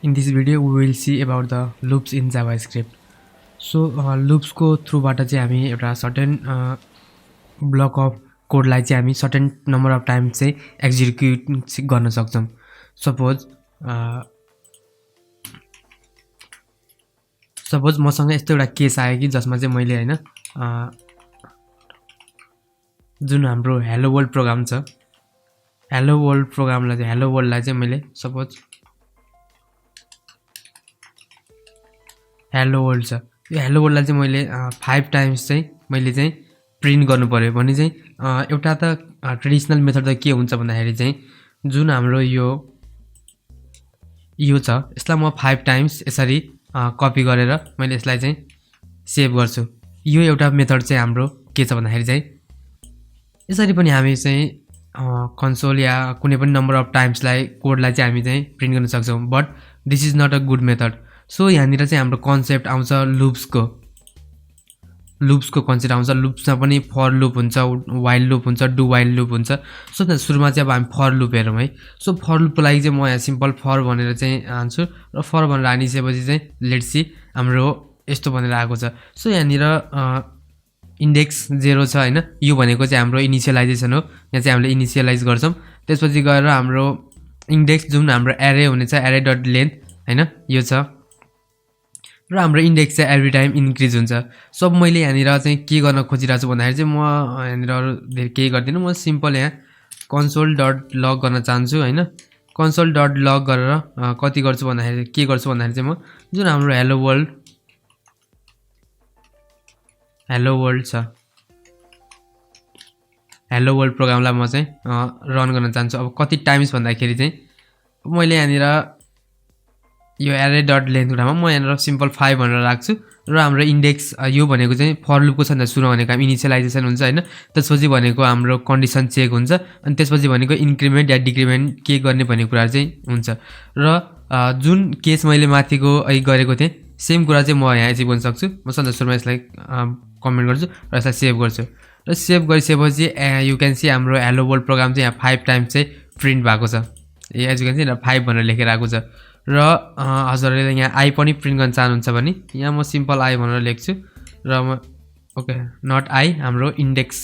In this video, we will see about the loops in JavaScript. So, loops को थ्रुबाट चाहिँ हामी एउटा certain block of code लाई चाहिँ हामी certain number of times चाहिँ execute गर्न सक्छौं. Suppose मसँग यस्तो एउटा केस आयो कि जसमा चाहिँ मैले हैन जुन हाम्रो hello world प्रोग्राम छ hello world प्रोग्रामलाई चाहिँ hello world लाई चाहिँ मैले suppose hello world छ यो hello world लाई चाहिँ मैले 5 टाइम्स चाहिँ मैले चाहिँ प्रिन्ट गर्नु पर्यो भने चाहिँ एउटा त ट्रेडिसनल मेथड त के हुन्छ भन्दाखेरि चाहिँ जुन हाम्रो यो छ यसलाई म 5 टाइम्स यसरी कपी गरेर मैले यसलाई चाहिँ सेभ गर्छु यो एउटा मेथड चाहिँ हाम्रो के छ भन्दाखेरि चाहिँ यसरी पनि हामी चाहिँ कन्सोल या कुनै पनि नम्बर अफ टाइम्स लाई कोडलाई चाहिँ हामी चाहिँ प्रिन्ट गर्न सक्छौं but this is not a good method so यहाँनिर चाहिँ हाम्रो कन्सेप्ट आउँछ लुप्स को कन्सेप्ट आउँछ लुप्समा पनि फर लुप हुन्छ व्हाइल लुप हुन्छ डु व्हाइल लुप हुन्छ सो सुरुमा चाहिँ अब हामी फर लुप हेरौँ है सो फर लुपको लागि चाहिँ म यहाँ सिम्पल फर भनेर चाहिँ आन्छु र फर भनेर हानिसकेपछि चाहिँ लेट्स सी हाम्रो यस्तो भनेर आएको छ सो यहाँनिर इन्डेक्स 0 छ हैन यो भनेको चाहिँ हाम्रो इनिशियलाइजेसन हो यहाँ चाहिँ हामीले इनिशियलाइज गर्छौं त्यसपछि गएर हाम्रो इन्डेक्स जुन हाम्रो एरे हुनेछ एरे डट लेन्थ हैन यो छ र हाम्रो इन्डेक्स चाहिँ एभ्री टाइम इन्क्रिज हुन्छ सो अब मैले यहाँनिर चाहिँ के गर्न खोजिरहेको छु भन्दाखेरि चाहिँ म यहाँनिर अरु धेरै केही गर्दिन म सिम्पल यहाँ कन्सोल डट लग गर्न चाहन्छु हैन कन्सोल डट लग गरेर कति गर्छु भन्दाखेरि के गर्छु भन्दाखेरि चाहिँ म जुन हाम्रो हेलो वर्ल्ड छ हेलो वर्ल्ड प्रोग्रामलाई म चाहिँ रन गर्न चाहन्छु अब कति टाइम्स भन्दाखेरि चाहिँ मैले यहाँनिर यो एरे डट लेन्थ कुरामा म यहाँनिर सिम्पल 5 भनेर राख्छु र हाम्रो इन्डेक्स यो भनेको चाहिँ फर लुपको छ नि सुरु भनेको हामी इनिशियलाइजेसन हुन्छ हैन त्यसपछि भनेको हाम्रो कन्डिसन चेक हुन्छ अनि त्यसपछि भनेको इन्क्रिमेन्ट या डिक्रिमेन्ट के गर्ने भन्ने कुरा चाहिँ हुन्छ र जुन केस मैले माथिको अघि गरेको थिएँ सेम कुरा चाहिँ म यहाँ एचिभ गर्न सक्छु म सधैँ सुरुमा यसलाई कमेन्ट गर्छु र यसलाई सेभ गर्छु र सेभ गरिसकेपछि यु क्यान सी हाम्रो हेलो वर्ल्ड प्रोग्राम चाहिँ यहाँ 5 टाइम्स चाहिँ प्रिन्ट भएको छ एज यु क्यान सी 5 भनेर लेखेर आएको छ र हजुरहरुले यहाँ आई पनि प्रिन्ट गर्न चाहनुहुन्छ भने यहाँ म सिम्पल आई भनेर लेख्छु र म ओके नट आई हाम्रो इन्डेक्स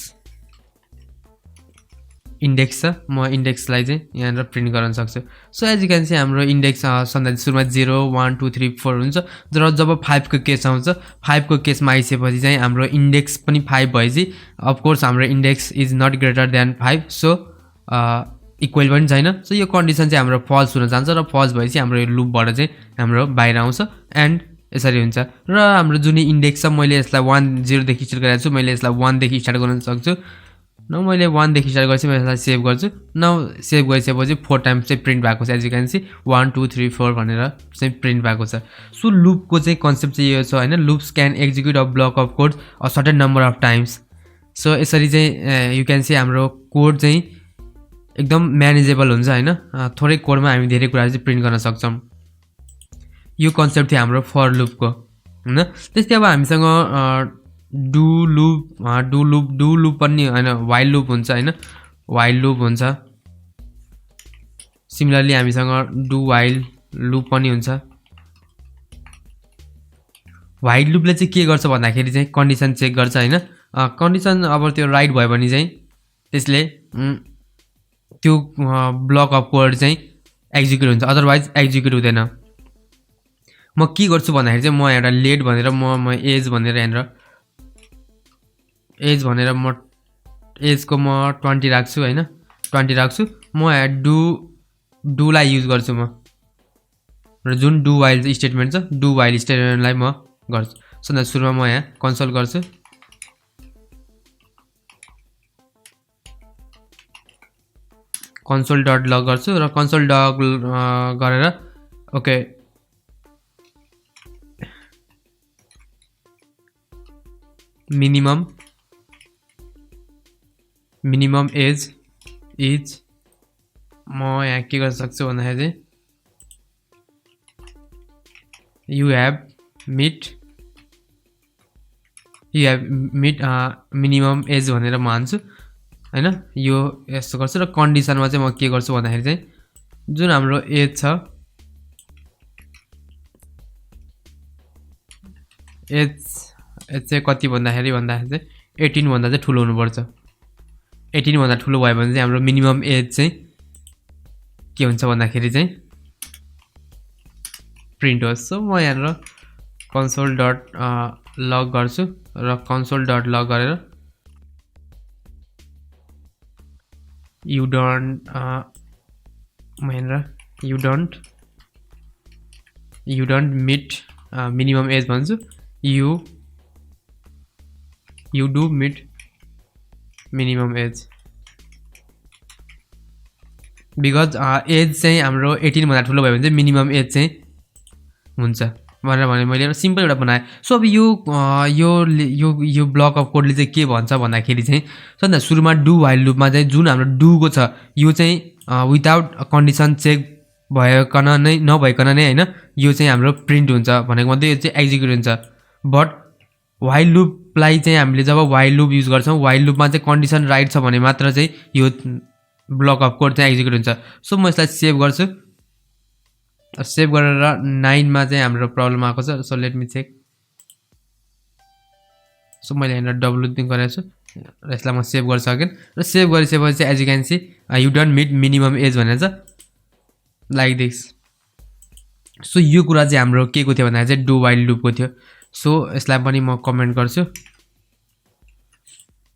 छ म इन्डेक्सलाई चाहिँ यहाँनिर प्रिन्ट गर्न सक्छु so as you can see हाम्रो इन्डेक्स सधैँ सुरुमा 0 1 2 3 4 हुन्छ र जब 5 को केस आउँछ 5 को केसमा आइसकेपछि चाहिँ हाम्रो इन्डेक्स पनि 5 भएपछि अफ कोर्स हाम्रो index is not greater than 5 so equal पनि छैन सो यो कन्डिसन चाहिँ हाम्रो फल्स हुन जान्छ र फल्स भएपछि हाम्रो यो लुपबाट चाहिँ हाम्रो बाहिर आउँछ एन्ड यसरी हुन्छ र हाम्रो जुन इन्डेक्स छ मैले यसलाई 1 0 देखि स्टार्ट गरेको छु मैले यसलाई 1 देखि स्टार्ट गर्न सक्छु न मैले 1 देखि स्टार्ट गरेपछि मैले यसलाई सेभ गर्छु न सेभ गरिसकेपछि 4 टाइम्स चाहिँ प्रिन्ट भएको छ एज यु क्यान सी 1 2 3 4 भनेर चाहिँ प्रिन्ट भएको छ सो लुपको चाहिँ कन्सेप्ट चाहिँ यो छ हैन loops can execute a block of code a certain number of times so यसरी चाहिँ यु क्यान सी हाम्रो कोड चाहिँ एकदम म्यानेजेबल हुन्छ हैन थोरै कोडमा हामी धेरै कुरा चाहिँ प्रिन्ट गर्न सक्छौं यो कन्सेप्ट थियो हाम्रो फर लुपको हैन त्यसै अब हामीसँग डु लुप पनि हैन व्हाइल लुप हुन्छ हैन व्हाइल लुप हुन्छ सिमिलरली हामीसँग डु व्हाइल लुप पनि हुन्छ व्हाइल लुपले चाहिँ के गर्छ भन्दाखेरि चाहिँ कन्डिसन चेक गर्छ हैन कन्डिसन अब त्यो राइट भयो भने चाहिँ त्यसले त्यो ब्लक अफ कोड चाहिँ एक्जिक्युट हुन्छ अदरवाइज एक्जिक्युट हुँदैन म के गर्छु भन्दाखेरि चाहिँ म एउटा लेट भनेर म एज भनेर यहाँनिर एज भनेर म एजको म 20 राख्छु हैन 20 राख्छु म यहाँ डु लाई युज गर्छु म र जुन डु व्हाइल स्टेटमेन्ट छ डु व्हाइल स्टेटमेन्टलाई म गर्छु सो सुरुमा म यहाँ कन्सोल गर्छु कन्सोल डट लग गर्छु र कन्सोल डट गरेर ओके मिनिमम एज म यहाँ के गर्न सक्छु भन्दाखेरि चाहिँ you have met minimum age भनेर म हान्छु हैन यो यस्तो गर्छु र कन्डिसनमा चाहिँ म के गर्छु भन्दाखेरि चाहिँ जुन हाम्रो एज छ एज एज चाहिँ कति भन्दाखेरि चाहिँ 18 भन्दा चाहिँ ठुलो हुनुपर्छ 18 भन्दा ठुलो भयो भने चाहिँ हाम्रो मिनिमम एज चाहिँ के हुन्छ भन्दाखेरि चाहिँ प्रिन्ट होस् सो म यहाँ console.log गर्छु र console.log गरेर you don't meet minimum age भन्छु you do meet minimum age because age चाहिँ हाम्रो 18 भन्दा ठुलो भयो भने चाहिँ मिनिमम एज चाहिँ हुन्छ भनेर भने मैले सिम्पल एउटा बनाएँ सो अब यो ब्लक अफ कोडले चाहिँ के भन्छ भन्दाखेरि चाहिँ सबभन्दा सुरुमा डु वाइल लुपमा चाहिँ जुन हाम्रो डुको छ यो चाहिँ विदाउट कन्डिसन चेक भइकन नै नभइकन नै हैन यो चाहिँ हाम्रो प्रिन्ट हुन्छ भनेको मात्रै यो चाहिँ एक्जिक्युट हुन्छ बट वाइल लुपलाई चाहिँ हामीले जब वाइल लुप युज गर्छौं वाइल लुपमा चाहिँ कन्डिसन राइट छ भने मात्र चाहिँ यो ब्लक अफ कोड चाहिँ एक्जिक्युट हुन्छ सो म यसलाई सेभ गर्छु सेभ गरेर 9 मा चाहिँ हाम्रो प्रब्लम आएको छ so let me check so मैले यहाँ डब्लु दिन गरेको छु र यसलाई म सेभ गर्न सकेन र सेभ गरिसकेपछि as you can see you don't meet minimum age भनेर छ लाइक दिस सो यो कुरा चाहिँ हाम्रो के को थियो भन्दा चाहिँ डु वाइल लुपको थियो सो यसलाई पनि म कमेन्ट गर्छु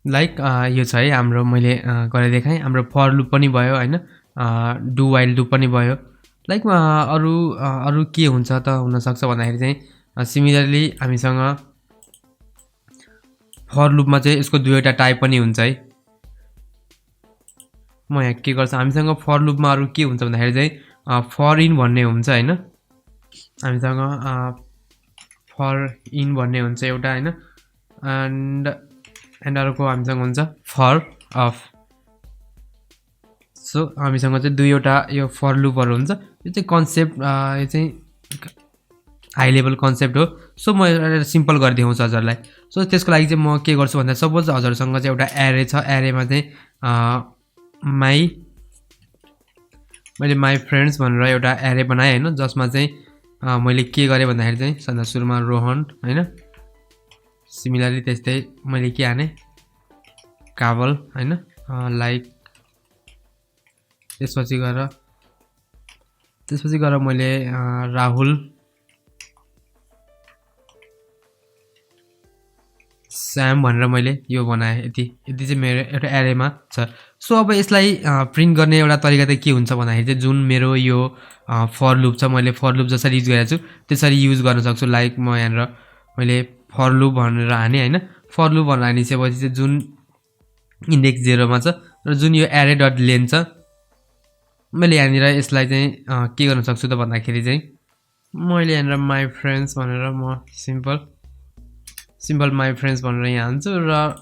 लाइक यो छ है हाम्रो मैले गरे देखाएँ हाम्रो फर लुप पनि भयो हैन डु वाइल लुप पनि भयो लाइक अरु के हुन्छ त हुन सक्छ भन्दाखेरि चाहिँ सिमिलरली हामीसँग फर लुपमा चाहिँ यसको दुईवटा टाइप पनि हुन्छ है म यहाँ के गर्छु हामीसँग फर लुपमा अरु के हुन्छ भन्दाखेरि चाहिँ फर इन भन्ने हुन्छ हैन हामीसँग फर इन भन्ने हुन्छ एउटा हैन एन्ड अर्को हामीसँग हुन्छ फर अफ सो हामीसँग चाहिँ दुईवटा यो फर लुपहरु हुन्छ यो चाहिँ कन्सेप्ट यो चाहिँ हाई लेभल कन्सेप्ट हो सो म सिम्पल गरिदिउँछु हजुरलाई सो त्यसको लागि चाहिँ म के गर्छु भन्दा सपोज हजुरसँग चाहिँ एउटा एरे छ एरेमा चाहिँ मैले माई फ्रेन्ड्स भनेर एउटा एरे बनाएँ हैन जसमा चाहिँ मैले के गरे भन्दाखेरि चाहिँ सबभन्दा सुरुमा रोहन हैन सिमिलरली त्यस्तै मैले के हाने काबल हैन लाइक त्यसपछि गएर मैले राहुल स्याम भनेर मैले यो बनाएँ यति चाहिँ मेरो एउटा एरेमा छ सो अब यसलाई प्रिन्ट गर्ने एउटा तरिका चाहिँ के हुन्छ भन्दाखेरि चाहिँ जुन मेरो यो फर लुप छ मैले फर लुप जसरी युज गरेको छु त्यसरी युज गर्न सक्छु लाइक म यहाँ मैले फर लुप भनेर हाने हैन फर लुप भनेर हानिसकेपछि चाहिँ जुन इन्डेक्स 0 मा छ र जुन यो एरे डट लेन छ मैले यहाँनिर यसलाई चाहिँ के गर्न सक्छु त भन्दाखेरि चाहिँ मैले यहाँनिर माई फ्रेन्ड्स भनेर म सिम्पल माई फ्रेन्ड्स भनेर यहाँ हान्छु र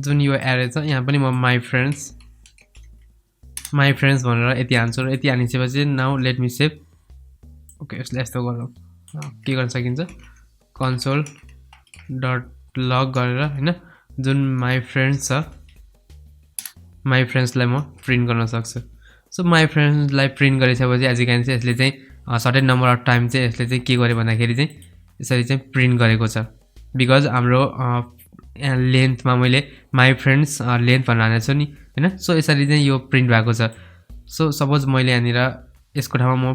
जुन यो एरे छ यहाँ पनि म माई फ्रेन्ड्स भनेर यति हान्छु र यति हानिसकेपछि now let me save okay यसलाई यस्तो गरौँ के गर्न सकिन्छ console.log गरेर हैन जुन माई फ्रेन्ड्स छ माई फ्रेन्ड्सलाई म प्रिन्ट गर्न सक्छु सो माई फ्रेन्ड्सलाई प्रिन्ट गरिसकेपछि एज यु क्यान सी यसले चाहिँ सर्टेन नम्बर अफ टाइम चाहिँ यसले चाहिँ के गर्यो भन्दाखेरि चाहिँ यसरी चाहिँ प्रिन्ट गरेको छ बिकज हाम्रो यहाँ लेन्थमा मैले माई फ्रेन्ड्स लेन्थ भनेर हानेको छु नि हैन सो यसरी चाहिँ यो प्रिन्ट भएको छ सो सपोज मैले यहाँनिर यसको ठाउँमा म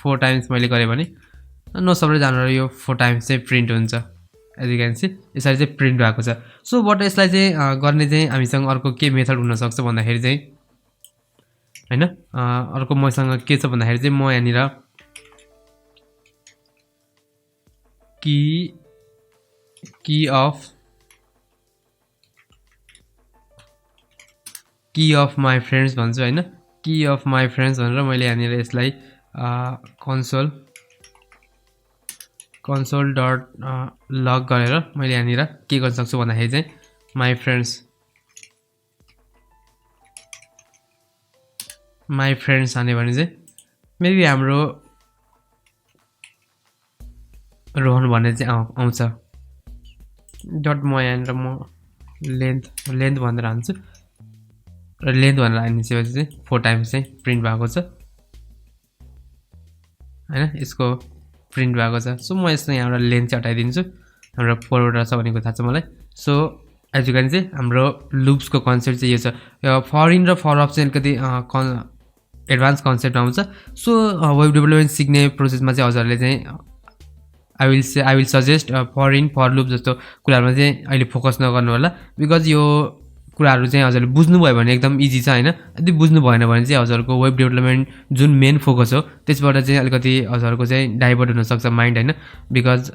4 टाइम्स मैले गरेँ भने नो सबै हाम्रो यो 4 टाइम्स चाहिँ प्रिन्ट हुन्छ एज यु क्यान सी यसरी चाहिँ प्रिन्ट भएको छ सो बट यसलाई चाहिँ गर्ने चाहिँ हामीसँग अर्को के मेथड हुन सक्छ भन्दाखेरि चाहिँ हैन अर्को मसँग के छ भन्दाखेरि चाहिँ म यहाँनिर की अफ माई फ्रेन्ड्स भन्छु हैन की अफ माई फ्रेन्ड्स भनेर मैले यहाँनिर यसलाई console.log गरेर मैले यहाँनिर के गर्न सक्छु भन्दाखेरि चाहिँ माई फ्रेन्ड्स हाने भने चाहिँ मेबी हाम्रो रोहन भन्ने चाहिँ आउँछ डट म यहाँनिर म लेन्थ भनेर हान्छु र लेन्थ भनेर हानिसकेपछि चाहिँ 4 टाइम्स चाहिँ प्रिन्ट भएको छ हैन यसको प्रिन्ट भएको छ सो म यसमा यहाँबाट लेन चाहिँ हटाइदिन्छु हाम्रो 4 वटा छ भनेको थाहा छ मलाई so as you can see हाम्रो लुप्सको कन्सेप्ट चाहिँ यो छ फर इन र फर अफ चाहिँ अलिकति एडभान्स कन्सेप्ट आउँछ सो वेब डेभलपमेन्ट सिक्ने प्रोसेसमा चाहिँ हजुरहरूले चाहिँ I will suggest for in for loop जस्तो कुराहरुमा चाहिँ अहिले फोकस नगर्नु होला बिकज यो कुराहरु चाहिँ हजुरले बुझ्नुभयो भने एकदम इजी छ हैन यदि बुझ्नु भएन भने चाहिँ हजुरको वेब डेभलपमेन्ट जुन मेन फोकस हो त्यसबाट चाहिँ अलिकति हजुरको चाहिँ डाइभर्ट हुन सक्छ माइन्ड हैन बिकज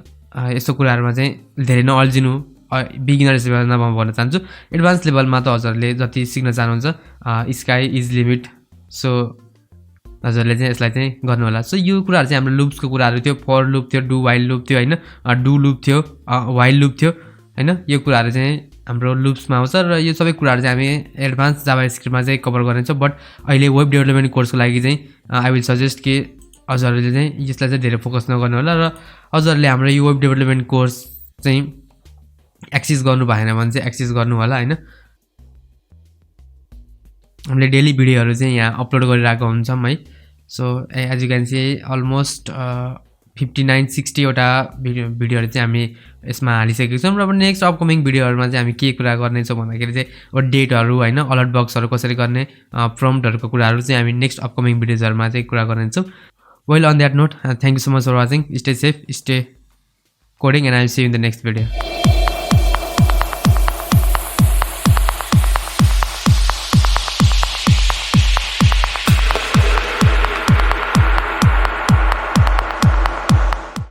यस्तो कुराहरुमा चाहिँ धेरै नअल्झिनु बिगिनर्स लेभलमा म भन्न चाहन्छु एडभान्स लेभलमा त हजुरले जति सिक्न चाहनुहुन्छ स्काई इज लिमिट सो हजुरले चाहिँ यसलाई चाहिँ गर्नु होला सो यो कुराहरु चाहिँ हाम्रो लुप्सको कुराहरु थियो फर लुप थियो डु वाइल लुप थियो हैन डु लुप थियो वाइल लुप थियो हैन यो कुराहरु चाहिँ हाम्रो लुप्समा आउँछ र यो सबै कुराहरु चाहिँ हामी एडभान्स जावास्क्रिप्टमा चाहिँ कभर गर्नेछौँ बट अहिले वेब डेभलपमेन्ट कोर्सको लागि चाहिँ आई विल सजेस्ट कि हजुरहरूले चाहिँ यसलाई चाहिँ धेरै फोकस नगर्नु होला र हजुरहरूले हाम्रो यो वेब डेभलपमेन्ट कोर्स चाहिँ एक्सेस गर्नु भएन भने चाहिँ एक्सेस गर्नु होला हैन हामीले डेली भिडियोहरु चाहिँ यहाँ अपलोड गरिरहेको हुन्छौं है so as you can see almost 59-60 वटा भिडियोहरु चाहिँ हामी यसमा हालिसकेका छौं र अब नेक्स्ट अपकमिङ भिडियोहरुमा चाहिँ हामी के कुरा गर्ने छौं भन्दाखेरि चाहिँ अब डेटहरु हैन अलर्ट बक्सहरु कसरी गर्ने प्रम्प्टहरुको कुराहरु चाहिँ हामी नेक्स्ट अपकमिङ भिडियोजहरुमा चाहिँ कुरा गर्ने छौं well on that note thank you so much for watching stay safe stay coding and I will see you in the next video